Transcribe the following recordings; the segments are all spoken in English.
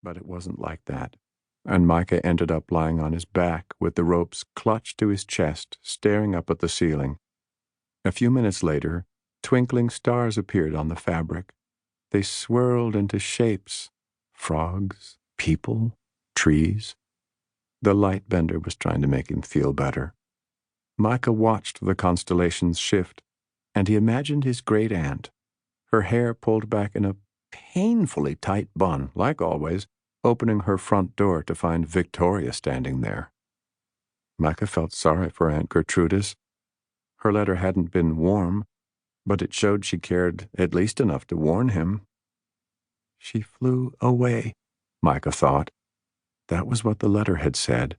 But it wasn't like that, and Micah ended up lying on his back with the ropes clutched to his chest, staring up at the ceiling. A few minutes later, twinkling stars appeared on the fabric. They swirled into shapes: frogs, people, trees. The Lightbender was trying to make him feel better. Micah watched the constellations shift, and he imagined his great-aunt, her hair pulled back in a painfully tight bun, like always, opening her front door to find Victoria standing there. Micah felt sorry for Aunt Gertrudis. Her letter hadn't been warm, but it showed she cared at least enough to warn him. She flew away, Micah thought. That was what the letter had said.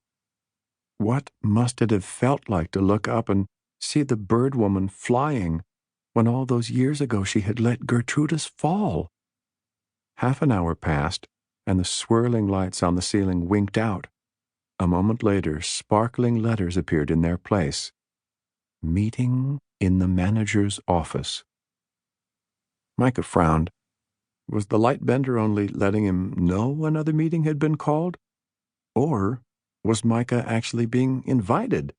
What must it have felt like to look up and see the bird woman flying when all those years ago she had let Gertrudis fall? Half an hour passed, and the swirling lights on the ceiling winked out. A moment later, sparkling letters appeared in their place. Meeting in the manager's office. Micah frowned. Was the Lightbender only letting him know another meeting had been called? Or was Micah actually being invited?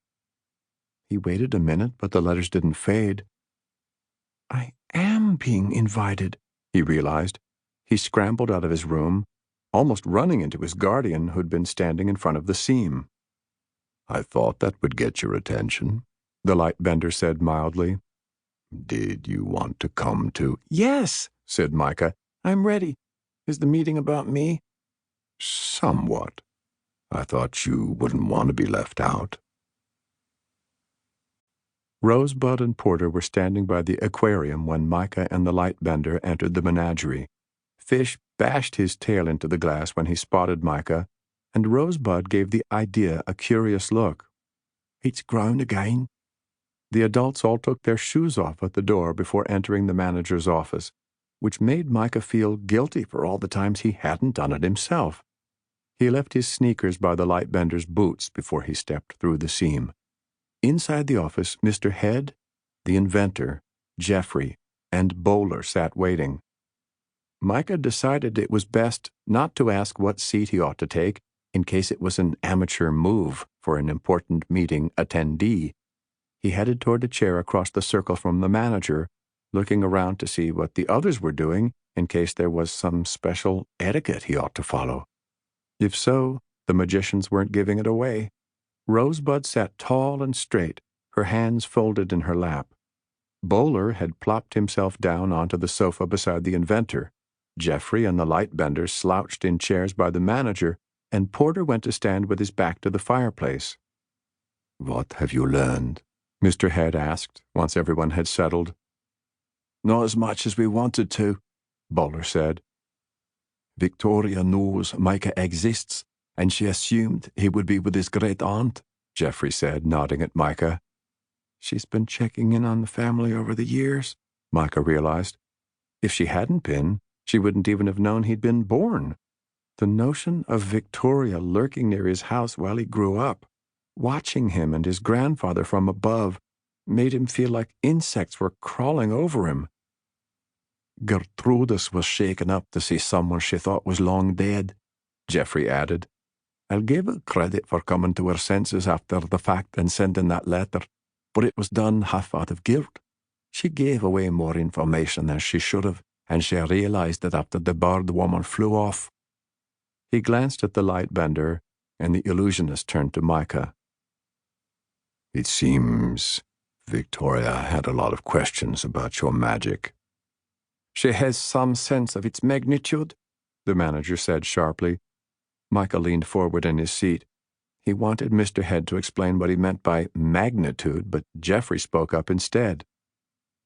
He waited a minute, but the letters didn't fade. I am being invited, he realized. He scrambled out of his room, almost running into his guardian who'd been standing in front of the seam. I thought that would get your attention, the Lightbender said mildly. Did you want to come to? Yes, said Micah. I'm ready. Is the meeting about me? Somewhat. I thought you wouldn't want to be left out. Rosebud and Porter were standing by the aquarium when Micah and the Lightbender entered the menagerie. Fish bashed his tail into the glass when he spotted Micah, and Rosebud gave the idea a curious look. It's grown again. The adults all took their shoes off at the door before entering the manager's office, which made Micah feel guilty for all the times he hadn't done it himself. He left his sneakers by the Lightbender's boots before he stepped through the seam. Inside the office, Mr. Head, the inventor, Jeffrey, and Bowler sat waiting. Micah decided it was best not to ask what seat he ought to take in case it was an amateur move for an important meeting attendee. He headed toward a chair across the circle from the manager, looking around to see what the others were doing in case there was some special etiquette he ought to follow. If so, the magicians weren't giving it away. Rosebud sat tall and straight, her hands folded in her lap. Bowler had plopped himself down onto the sofa beside the inventor. Jeffrey and the Lightbender slouched in chairs by the manager, and Porter went to stand with his back to the fireplace. What have you learned? Mr. Head asked, once everyone had settled. Not as much as we wanted to, Bowler said. Victoria knows Micah exists, and she assumed he would be with his great-aunt, Jeffrey said, nodding at Micah. She's been checking in on the family over the years, Micah realized. If she hadn't been, she wouldn't even have known he'd been born. The notion of Victoria lurking near his house while he grew up, watching him and his grandfather from above, made him feel like insects were crawling over him. Gertrudis was shaken up to see someone she thought was long dead, Jeffrey added. I'll give her credit for coming to her senses after the fact and sending that letter, but it was done half out of guilt. She gave away more information than she should have, and she realized it after the bird woman flew off. He glanced at the Lightbender, and the illusionist turned to Micah. It seems Victoria had a lot of questions about your magic. She has some sense of its magnitude, the manager said sharply. Micah leaned forward in his seat. He wanted Mr. Head to explain what he meant by magnitude, but Jeffrey spoke up instead.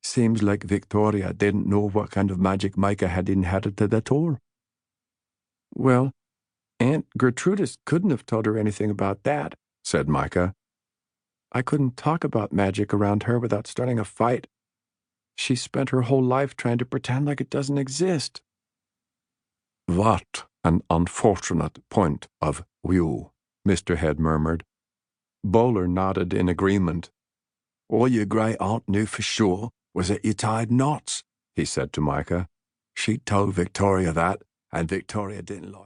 Seems like Victoria didn't know what kind of magic Micah had inherited at all. Well, Aunt Gertrudis couldn't have told her anything about that, said Micah. I couldn't talk about magic around her without starting a fight. She spent her whole life trying to pretend like it doesn't exist. What an unfortunate point of view, Mr. Head murmured. Bowler nodded in agreement. All your great-aunt knew for sure was that you tied knots, he said to Micah. She told Victoria that, and Victoria didn't like